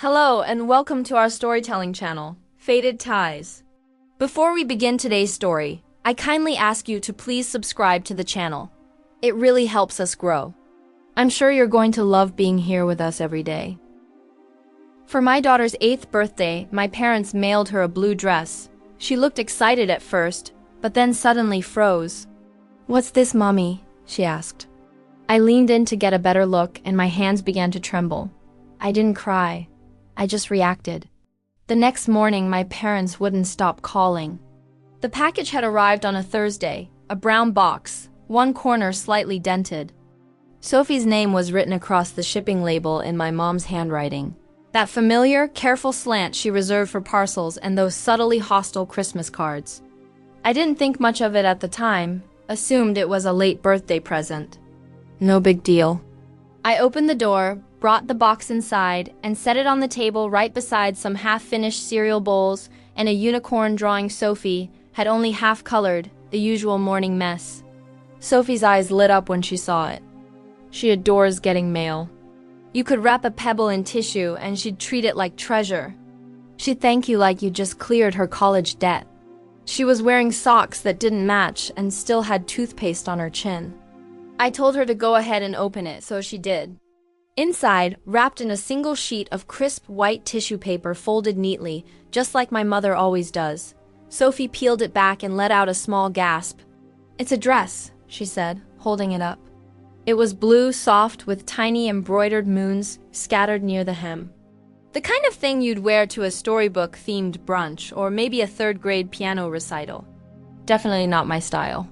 Hello and welcome to our storytelling channel, Fated Ties. Before we begin today's story, I kindly ask you to please subscribe to the channel. It really helps us grow. I'm sure you're going to love being here with us every day. For my daughter's 8th birthday, my parents mailed her a blue dress. She looked excited at first, but then suddenly froze. "What's this, Mommy?" she asked. I leaned in to get a better look and my hands began to tremble. I didn't cry. I just reacted. The next morning, my parents wouldn't stop calling. The package had arrived on a Thursday, a brown box, one corner slightly dented. Sophie's name was written across the shipping label in my mom's handwriting. That familiar, careful slant she reserved for parcels and those subtly hostile Christmas cards. I didn't think much of it at the time, assumed it was a late birthday present. No big deal. I opened the door, brought the box inside, and set it on the table right beside some half-finished cereal bowls and a unicorn drawing Sophie had only half-colored, the usual morning mess. Sophie's eyes lit up when she saw it. She adores getting mail. You could wrap a pebble in tissue and she'd treat it like treasure. She'd thank you like you just cleared her college debt. She was wearing socks that didn't match and still had toothpaste on her chin. I told her to go ahead and open it, so she did. Inside, wrapped in a single sheet of crisp white tissue paper folded neatly, just like my mother always does, Sophie peeled it back and let out a small gasp. "It's a dress," she said, holding it up. It was blue, soft, with tiny embroidered moons scattered near the hem. The kind of thing you'd wear to a storybook-themed brunch or maybe a third-grade piano recital. Definitely not my style.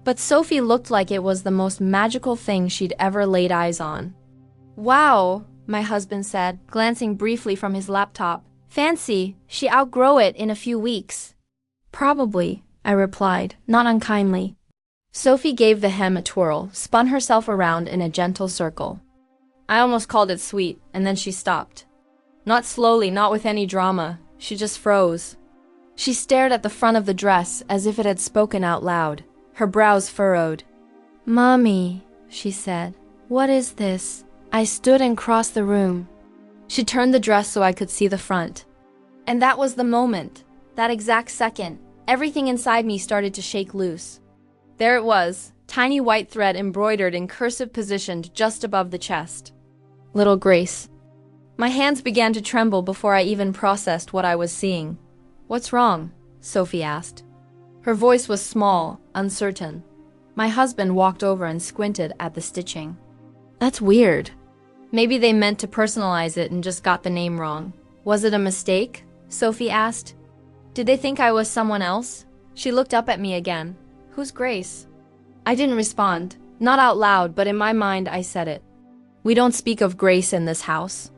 But Sophie looked like it was the most magical thing she'd ever laid eyes on. "Wow," my husband said, glancing briefly from his laptop. "Fancy, she outgrow it in a few weeks." "Probably," I replied, not unkindly. Sophie gave the hem a twirl, spun herself around in a gentle circle. I almost called it sweet, and then she stopped. Not slowly, not with any drama. She just froze. She stared at the front of the dress as if it had spoken out loud, her brows furrowed. "Mommy," she said, "what is this?" I stood and crossed the room. She turned the dress so I could see the front. And that was the moment. That exact second, everything inside me started to shake loose. There it was, tiny white thread embroidered in cursive positioned just above the chest. Little Grace. My hands began to tremble before I even processed what I was seeing. "What's wrong?" Sophie asked. Her voice was small, uncertain. My husband walked over and squinted at the stitching. "That's weird." Maybe they meant to personalize it and just got the name wrong. "Was it a mistake?" Sophie asked. "Did they think I was someone else?" She looked up at me again. "Who's Grace?" I didn't respond. Not out loud, but in my mind I said it. "We don't speak of Grace in this house.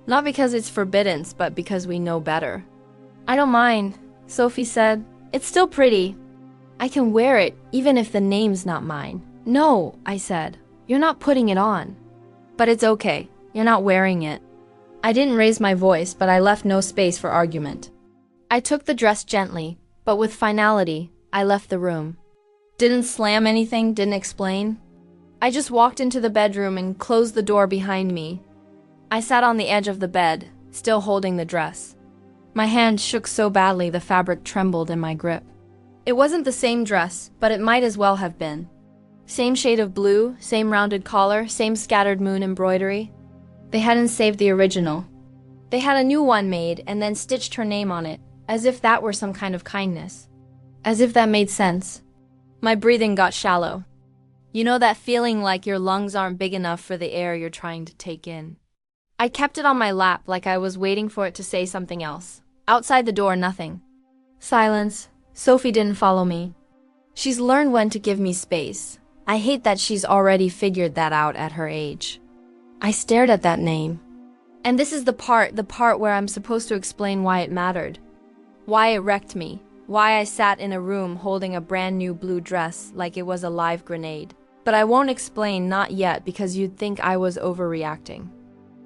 Not because it's forbidden, but because we know better." "I don't mind," Sophie said. "It's still pretty. I can wear it, even if the name's not mine." "No," I said. "You're not putting it on." "But it's okay. You're not wearing it." I didn't raise my voice, but I left no space for argument. I took the dress gently, but with finality, I left the room. Didn't slam anything, didn't explain. I just walked into the bedroom and closed the door behind me. I sat on the edge of the bed, still holding the dress. My hand shook so badly the fabric trembled in my grip. It wasn't the same dress, but it might as well have been. Same shade of blue, same rounded collar, same scattered moon embroidery. They hadn't saved the original. They had a new one made and then stitched her name on it, as if that were some kind of kindness. As if that made sense. My breathing got shallow. You know that feeling like your lungs aren't big enough for the air you're trying to take in. I kept it on my lap like I was waiting for it to say something else. Outside the door, nothing. Silence. Sophie didn't follow me. She's learned when to give me space. I hate that she's already figured that out at her age. I stared at that name. And this is the part where I'm supposed to explain why it mattered. Why it wrecked me. Why I sat in a room holding a brand new blue dress like it was a live grenade. But I won't explain, not yet, because you'd think I was overreacting.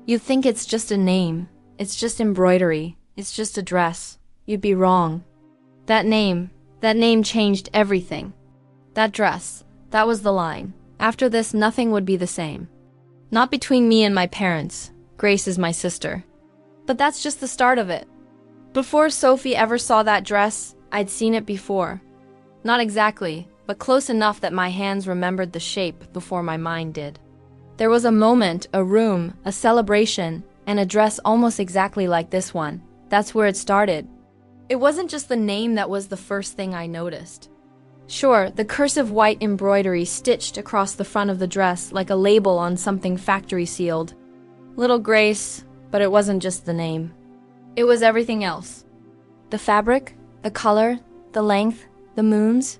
You'd think it's just a name. It's just embroidery. It's just a dress. You'd be wrong. That name changed everything. That dress, that was the line. After this, nothing would be the same. Not between me and my parents. Grace is my sister. But that's just the start of it. Before Sophie ever saw that dress, I'd seen it before. Not exactly, but close enough that my hands remembered the shape before my mind did. There was a moment, a room, a celebration, and a dress almost exactly like this one. That's where it started. It wasn't just the name that was the first thing I noticed. Sure, the cursive white embroidery stitched across the front of the dress like a label on something factory sealed. Little Grace, but it wasn't just the name. It was everything else. The fabric, the color, the length, the moons.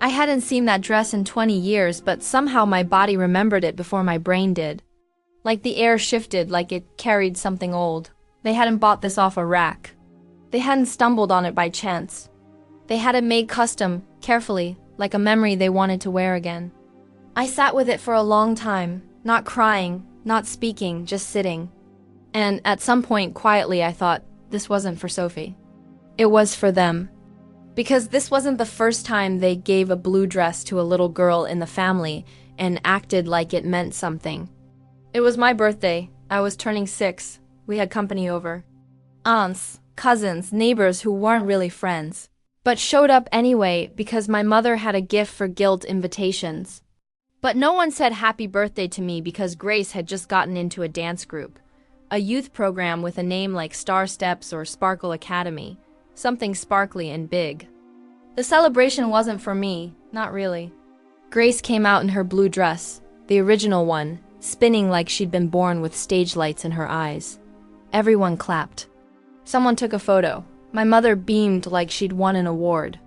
I hadn't seen that dress in 20 years, but somehow my body remembered it before my brain did. Like the air shifted, like it carried something old. They hadn't bought this off a rack. They hadn't stumbled on it by chance. They had it made custom, carefully, like a memory they wanted to wear again. I sat with it for a long time, not crying, not speaking, just sitting. And at some point, quietly, I thought, this wasn't for Sophie. It was for them. Because this wasn't the first time they gave a blue dress to a little girl in the family and acted like it meant something. It was my birthday. I was turning 6. We had company over. Aunts, cousins, neighbors who weren't really friends, but showed up anyway because my mother had a gift for guilt invitations. But no one said happy birthday to me because Grace had just gotten into a dance group, a youth program with a name like Star Steps or Sparkle Academy, something sparkly and big. The celebration wasn't for me, not really. Grace came out in her blue dress, the original one, spinning like she'd been born with stage lights in her eyes. Everyone clapped. Someone took a photo. My mother beamed like she'd won an award.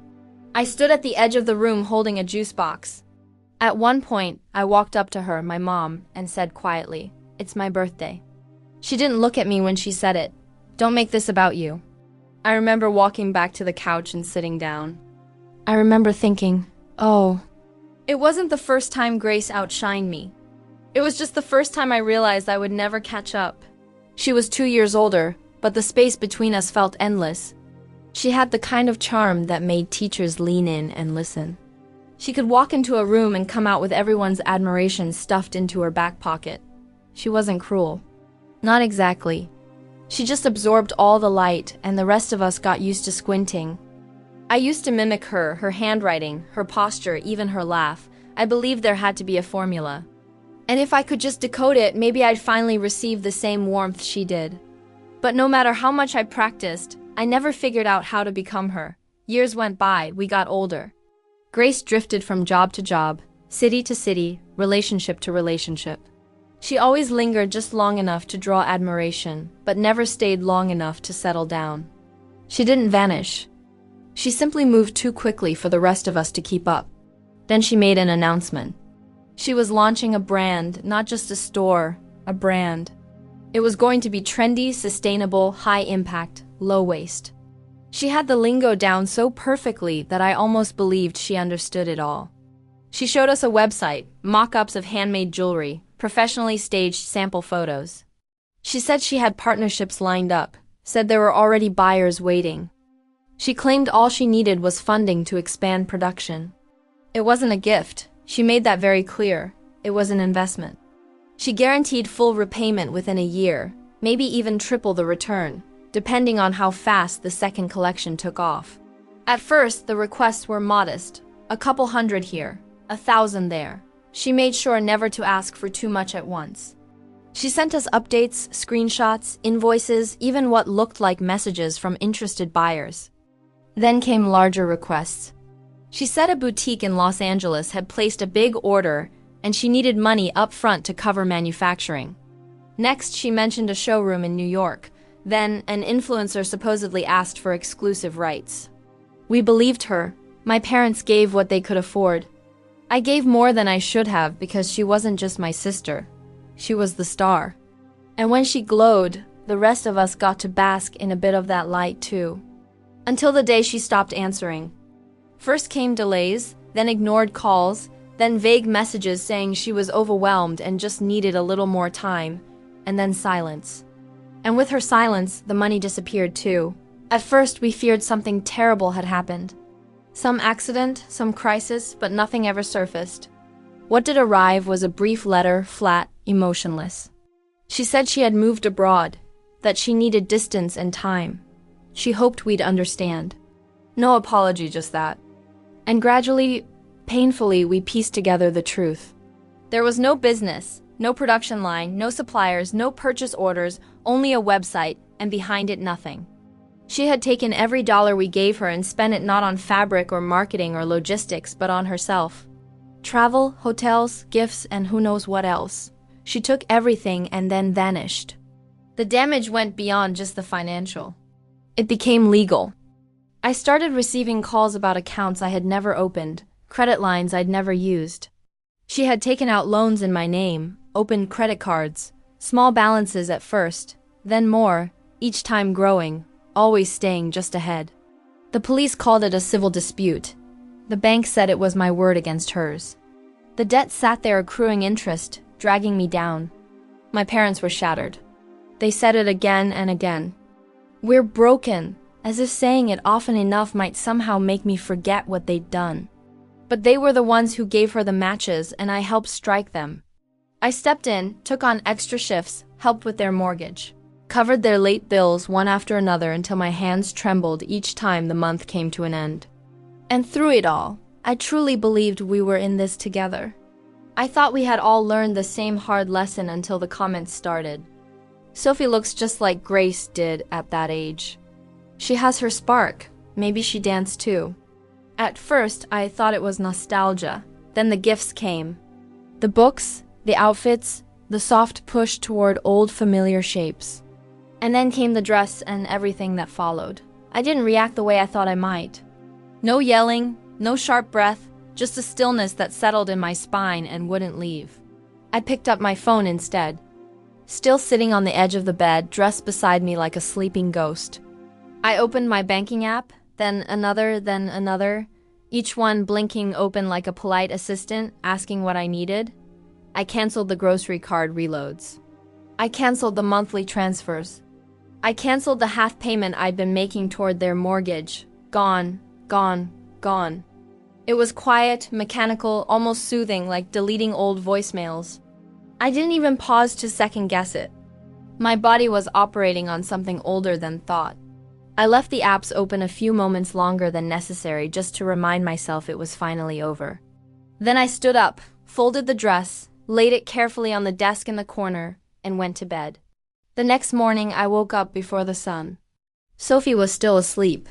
I stood at the edge of the room holding a juice box. At one point, I walked up to her, my mom, and said quietly, "It's my birthday." She didn't look at me when she said it. "Don't make this about you." I remember walking back to the couch and sitting down. I remember thinking, oh. It wasn't the first time Grace outshined me. It was just the first time I realized I would never catch up. She was 2 years older, but the space between us felt endless. She had the kind of charm that made teachers lean in and listen. She could walk into a room and come out with everyone's admiration stuffed into her back pocket. She wasn't cruel. Not exactly. She just absorbed all the light, and the rest of us got used to squinting. I used to mimic her handwriting, her posture, even her laugh. I believed there had to be a formula. And if I could just decode it, maybe I'd finally receive the same warmth she did. But no matter how much I practiced, I never figured out how to become her. Years went by, we got older. Grace drifted from job to job, city to city, relationship to relationship. She always lingered just long enough to draw admiration, but never stayed long enough to settle down. She didn't vanish. She simply moved too quickly for the rest of us to keep up. Then she made an announcement. She was launching a brand, not just a store, a brand. It was going to be trendy, sustainable, high impact, low waste. She had the lingo down so perfectly that I almost believed she understood it all. She showed us a website, mock-ups of handmade jewelry, professionally staged sample photos. She said she had partnerships lined up, said there were already buyers waiting. She claimed all she needed was funding to expand production. It wasn't a gift. She made that very clear. It was an investment. She guaranteed full repayment within a year, maybe even triple the return, depending on how fast the second collection took off. At first, the requests were modest, a couple hundred here, 1,000 there. She made sure never to ask for too much at once. She sent us updates, screenshots, invoices, even what looked like messages from interested buyers. Then came larger requests. She said a boutique in Los Angeles had placed a big order and she needed money up front to cover manufacturing. Next, she mentioned a showroom in New York. Then, an influencer supposedly asked for exclusive rights. We believed her. My parents gave what they could afford. I gave more than I should have because she wasn't just my sister. She was the star. And when she glowed, the rest of us got to bask in a bit of that light too. Until the day she stopped answering. First came delays, then ignored calls, then vague messages saying she was overwhelmed and just needed a little more time, and then silence. And with her silence, the money disappeared too. At first, we feared something terrible had happened. Some accident, some crisis, but nothing ever surfaced. What did arrive was a brief letter, flat, emotionless. She said she had moved abroad. that she needed distance and time. She hoped we'd understand. No apology, just that. And gradually, painfully, we pieced together the truth. There was no business, no production line, no suppliers, no purchase orders, only a website, and behind it nothing. She had taken every dollar we gave her and spent it not on fabric or marketing or logistics, but on herself. Travel, hotels, gifts, and who knows what else. She took everything and then vanished. The damage went beyond just the financial. It became legal. I started receiving calls about accounts I had never opened, credit lines I'd never used. She had taken out loans in my name, opened credit cards, small balances at first, then more, each time growing, always staying just ahead. The police called it a civil dispute. The bank said it was my word against hers. The debt sat there accruing interest, dragging me down. My parents were shattered. They said it again and again. We're broken, as if saying it often enough might somehow make me forget what they'd done. But they were the ones who gave her the matches, and I helped strike them. I stepped in, took on extra shifts, helped with their mortgage, covered their late bills one after another until my hands trembled each time the month came to an end. And through it all, I truly believed we were in this together. I thought we had all learned the same hard lesson until the comments started. Sophie looks just like Grace did at that age. She has her spark. Maybe she danced too. At first, I thought it was nostalgia. Then the gifts came. The books, the outfits, the soft push toward old familiar shapes. And then came the dress and everything that followed. I didn't react the way I thought I might. No yelling, no sharp breath, just a stillness that settled in my spine and wouldn't leave. I picked up my phone instead. Still sitting on the edge of the bed, dressed beside me like a sleeping ghost. I opened my banking app, then another, each one blinking open like a polite assistant asking what I needed. I canceled the grocery card reloads. I canceled the monthly transfers. I canceled the half payment I'd been making toward their mortgage. Gone, gone, gone. It was quiet, mechanical, almost soothing, like deleting old voicemails. I didn't even pause to second guess it. My body was operating on something older than thought. I left the apps open a few moments longer than necessary just to remind myself it was finally over. Then I stood up, folded the dress, laid it carefully on the desk in the corner, and went to bed. The next morning, I woke up before the sun. Sophie was still asleep.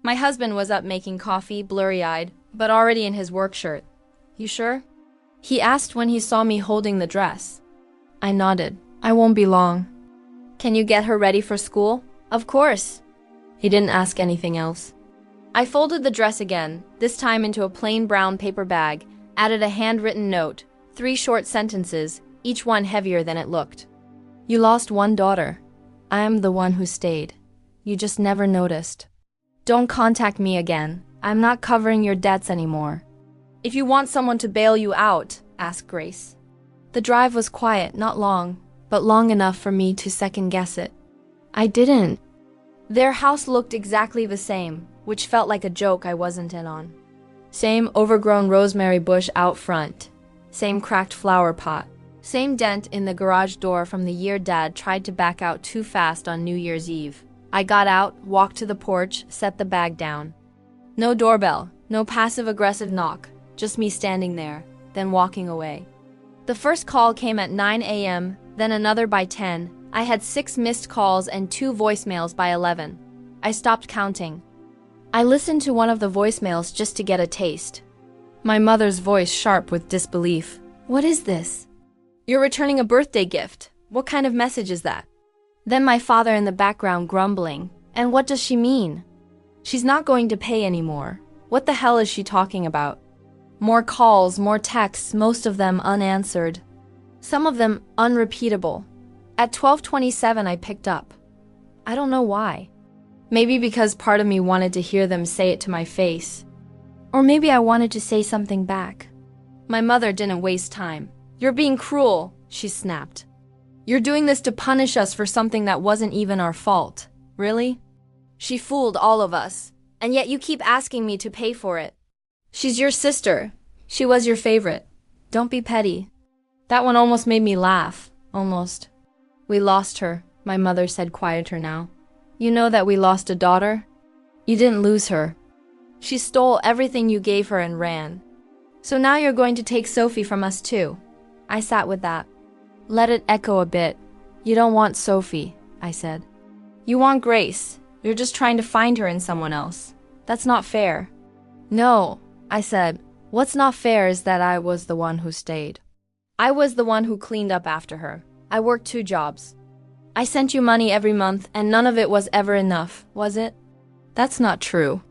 My husband was up making coffee, blurry-eyed, but already in his work shirt. "You sure?" He asked when he saw me holding the dress. I nodded. "I won't be long." "Can you get her ready for school?" "Of course." He didn't ask anything else. I folded the dress again, this time into a plain brown paper bag, added a handwritten note, 3 short sentences, each one heavier than it looked. "You lost one daughter. I am the one who stayed. You just never noticed. Don't contact me again. I'm not covering your debts anymore." "If you want someone to bail you out," asked Grace. The drive was quiet, not long, but long enough for me to second guess it. I didn't. Their house looked exactly the same, which felt like a joke I wasn't in on. Same overgrown rosemary bush out front. Same cracked flower pot. Same dent in the garage door from the year Dad tried to back out too fast on New Year's Eve. I got out, walked to the porch, set the bag down. No doorbell, no passive-aggressive knock, just me standing there, then walking away. The first call came at 9 a.m., then another by 10. I had 6 missed calls and 2 voicemails by 11. I stopped counting. I listened to one of the voicemails just to get a taste. My mother's voice sharp with disbelief. "What is this?" "You're returning a birthday gift. What kind of message is that?" Then my father in the background grumbling. "And what does she mean? She's not going to pay anymore. What the hell is she talking about?" More calls, more texts, most of them unanswered. Some of them unrepeatable. At 12:27 I picked up. I don't know why. Maybe because part of me wanted to hear them say it to my face. Or maybe I wanted to say something back. My mother didn't waste time. "You're being cruel," she snapped. "You're doing this to punish us for something that wasn't even our fault. Really? She fooled all of us, and yet you keep asking me to pay for it. She's your sister. She was your favorite. Don't be petty." That one almost made me laugh. Almost. We lost her. my mother said quieter now. You know that we lost a daughter? You didn't lose her. She stole everything you gave her and ran. So now you're going to take Sophie from us too. I sat with that. Let it echo a bit. You don't want Sophie, I said. You want Grace. You're just trying to find her in someone else. That's not fair. No, I said. What's not fair is that I was the one who stayed. I was the one who cleaned up after her. I worked 2 jobs. I sent you money every month and none of it was ever enough, was it? That's not true.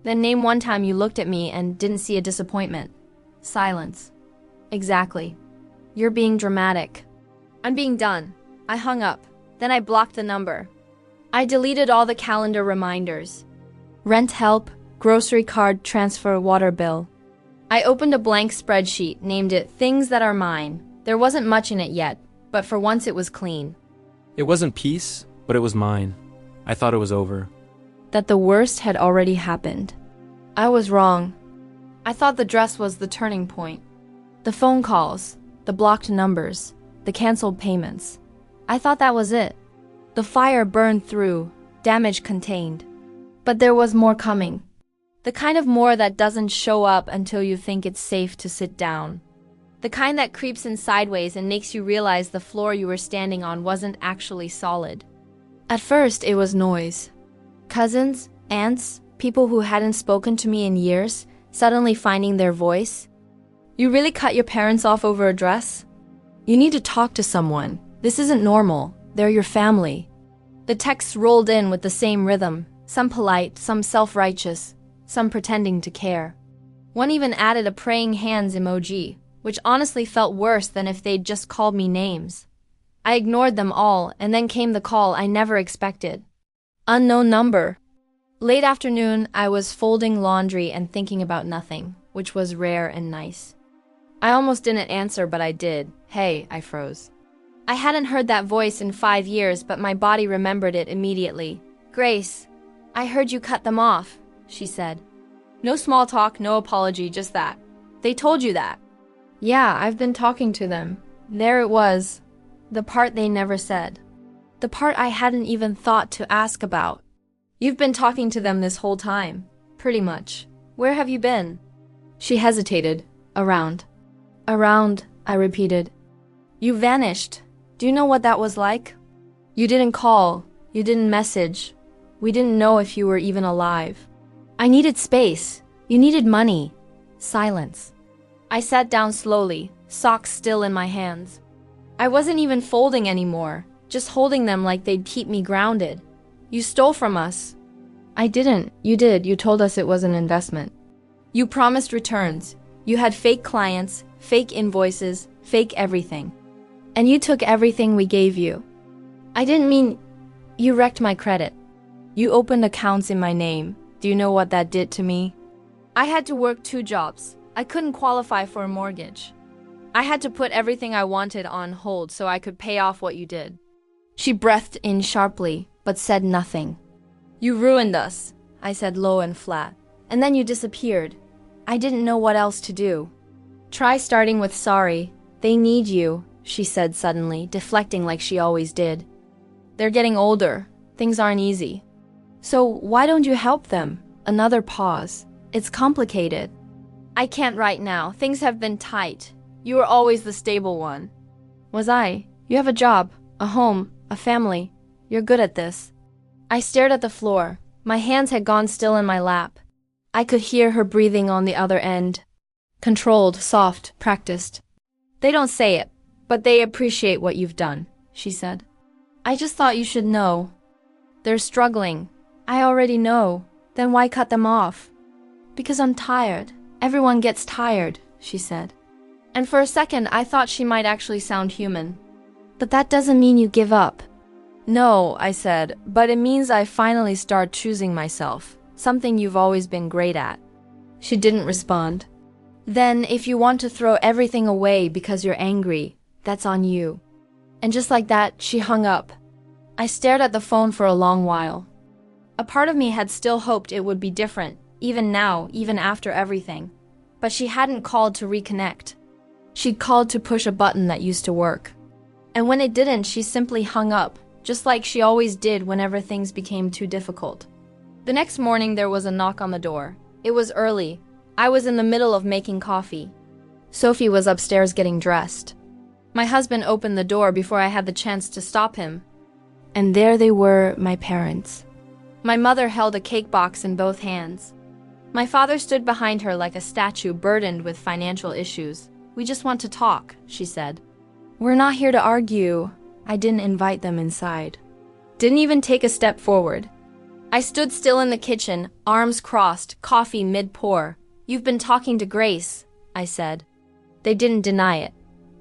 Then name one time you looked at me and didn't see a disappointment. Silence. Exactly. You're being dramatic. I'm being done. I hung up. Then I blocked the number. I deleted all the calendar reminders. Rent help, grocery card transfer, water bill. I opened a blank spreadsheet, named it Things That Are Mine. There wasn't much in it yet, but for once it was clean. It wasn't peace, but it was mine. I thought it was over. That the worst had already happened. I was wrong. I thought the dress was the turning point. The phone calls, the blocked numbers, the canceled payments. I thought that was it. The fire burned through, damage contained. But there was more coming. The kind of more that doesn't show up until you think it's safe to sit down. The kind that creeps in sideways and makes you realize the floor you were standing on wasn't actually solid. At first, it was noise. Cousins, aunts, people who hadn't spoken to me in years, suddenly finding their voice. You really cut your parents off over a dress? You need to talk to someone. This isn't normal. They're your family. The texts rolled in with the same rhythm, some polite, some self-righteous, some pretending to care. One even added a praying hands emoji, which honestly felt worse than if they'd just called me names. I ignored them all, and then came the call I never expected. Unknown number. Late afternoon, I was folding laundry and thinking about nothing, which was rare and nice. I almost didn't answer, but I did. Hey, I froze. I hadn't heard that voice in 5 years, but my body remembered it immediately. Grace, I heard you cut them off, she said. No small talk, no apology, just that. They told you that. Yeah, I've been talking to them. There it was. The part they never said. The part I hadn't even thought to ask about. You've been talking to them this whole time. Pretty much. Where have you been? She hesitated. Around. Around, I repeated. You vanished. Do you know what that was like? You didn't call. You didn't message. We didn't know if you were even alive. I needed space. You needed money. Silence. I sat down slowly, socks still in my hands. I wasn't even folding anymore, just holding them like they'd keep me grounded. You stole from us. I didn't. You did. You told us it was an investment. You promised returns. You had fake clients, fake invoices, fake everything. And you took everything we gave you. I didn't mean... You wrecked my credit. You opened accounts in my name. Do you know what that did to me? I had to work 2 jobs. I couldn't qualify for a mortgage. I had to put everything I wanted on hold so I could pay off what you did. She breathed in sharply, but said nothing. You ruined us, I said low and flat. And then you disappeared. I didn't know what else to do. Try starting with sorry. They need you, she said suddenly, deflecting like she always did. They're getting older. Things aren't easy. So why don't you help them? Another pause. It's complicated. I can't right now. Things have been tight. You were always the stable one. Was I? You have a job, a home, a family. You're good at this. I stared at the floor. My hands had gone still in my lap. I could hear her breathing on the other end. Controlled, soft, practiced. They don't say it, but they appreciate what you've done, she said. I just thought you should know. They're struggling. I already know. Then why cut them off? Because I'm tired. Everyone gets tired, she said. And for a second, I thought she might actually sound human. But that doesn't mean you give up. No, I said, but it means I finally start choosing myself, something you've always been great at. She didn't respond. Then, if you want to throw everything away because you're angry, that's on you. And just like that, she hung up. I stared at the phone for a long while. A part of me had still hoped it would be different, even now, even after everything. But she hadn't called to reconnect. She'd called to push a button that used to work. And when it didn't, she simply hung up, just like she always did whenever things became too difficult. The next morning, there was a knock on the door. It was early. I was in the middle of making coffee. Sophie was upstairs getting dressed. My husband opened the door before I had the chance to stop him. And there they were, my parents. My mother held a cake box in both hands. My father stood behind her like a statue burdened with financial issues. "We just want to talk," she said. "We're not here to argue." I didn't invite them inside. Didn't even take a step forward. I stood still in the kitchen, arms crossed, coffee mid-pour. "You've been talking to Grace," I said. They didn't deny it.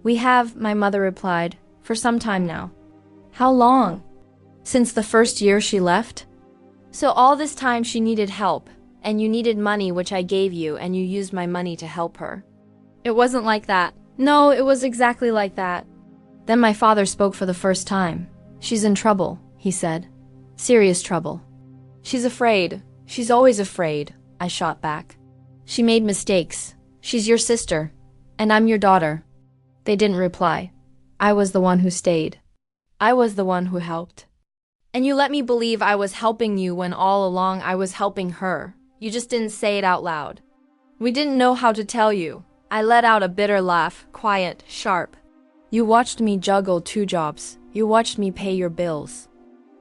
"We have," my mother replied, "for some time now." "How long?" "Since the first year she left." "So all this time she needed help, and you needed money which I gave you, and you used my money to help her." "It wasn't like that." "No, it was exactly like that." Then my father spoke for the first time. "She's in trouble," he said. "Serious trouble." "She's afraid. She's always afraid," I shot back. "She made mistakes. She's your sister, and I'm your daughter." They didn't reply. I was the one who stayed. I was the one who helped. "And you let me believe I was helping you when all along I was helping her. You just didn't say it out loud." "We didn't know how to tell you." I let out a bitter laugh, quiet, sharp. "You watched me juggle 2 jobs. You watched me pay your bills.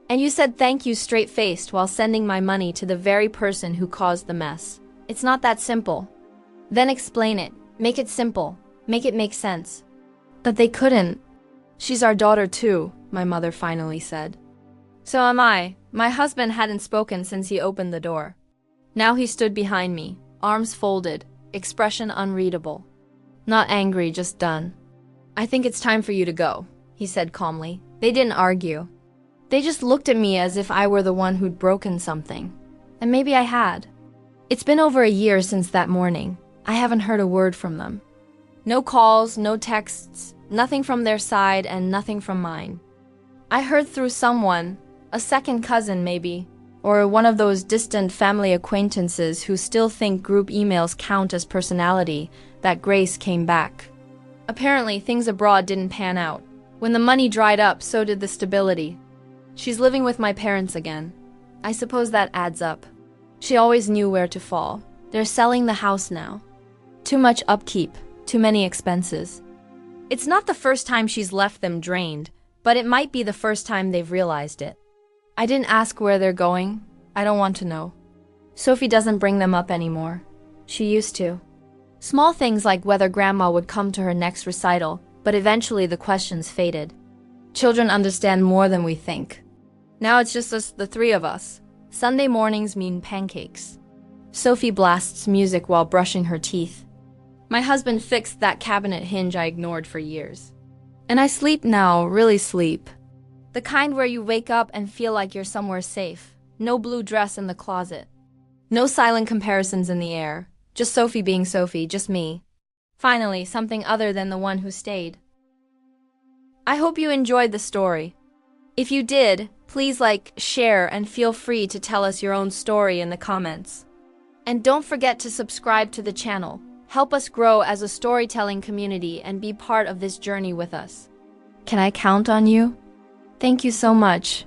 And you said thank you straight-faced while sending my money to the very person who caused the mess. It's not that simple." "Then explain it. Make it simple. Make it make sense." But they couldn't. "She's our daughter too," my mother finally said. "So am I." My husband hadn't spoken since he opened the door. Now he stood behind me, arms folded, expression unreadable. Not angry, just done. "I think it's time for you to go," he said calmly. They didn't argue. They just looked at me as if I were the one who'd broken something. And maybe I had. It's been over a year since that morning. I haven't heard a word from them. No calls, no texts, nothing from their side and nothing from mine. I heard through someone, a second cousin maybe, or one of those distant family acquaintances who still think group emails count as personality, that Grace came back. Apparently, things abroad didn't pan out. When the money dried up, so did the stability. She's living with my parents again. I suppose that adds up. She always knew where to fall. They're selling the house now. Too much upkeep, too many expenses. It's not the first time she's left them drained, but it might be the first time they've realized it. I didn't ask where they're going. I don't want to know. Sophie doesn't bring them up anymore. She used to. Small things like whether grandma would come to her next recital, but eventually the questions faded. Children understand more than we think. Now it's just us, the 3 of us. Sunday mornings mean pancakes. Sophie blasts music while brushing her teeth. My husband fixed that cabinet hinge I ignored for years. And I sleep now, really sleep. The kind where you wake up and feel like you're somewhere safe. No blue dress in the closet. No silent comparisons in the air. Just Sophie being Sophie, just me. Finally, something other than the one who stayed. I hope you enjoyed the story. If you did, please like, share, and feel free to tell us your own story in the comments. And don't forget to subscribe to the channel. Help us grow as a storytelling community and be part of this journey with us. Can I count on you? Thank you so much.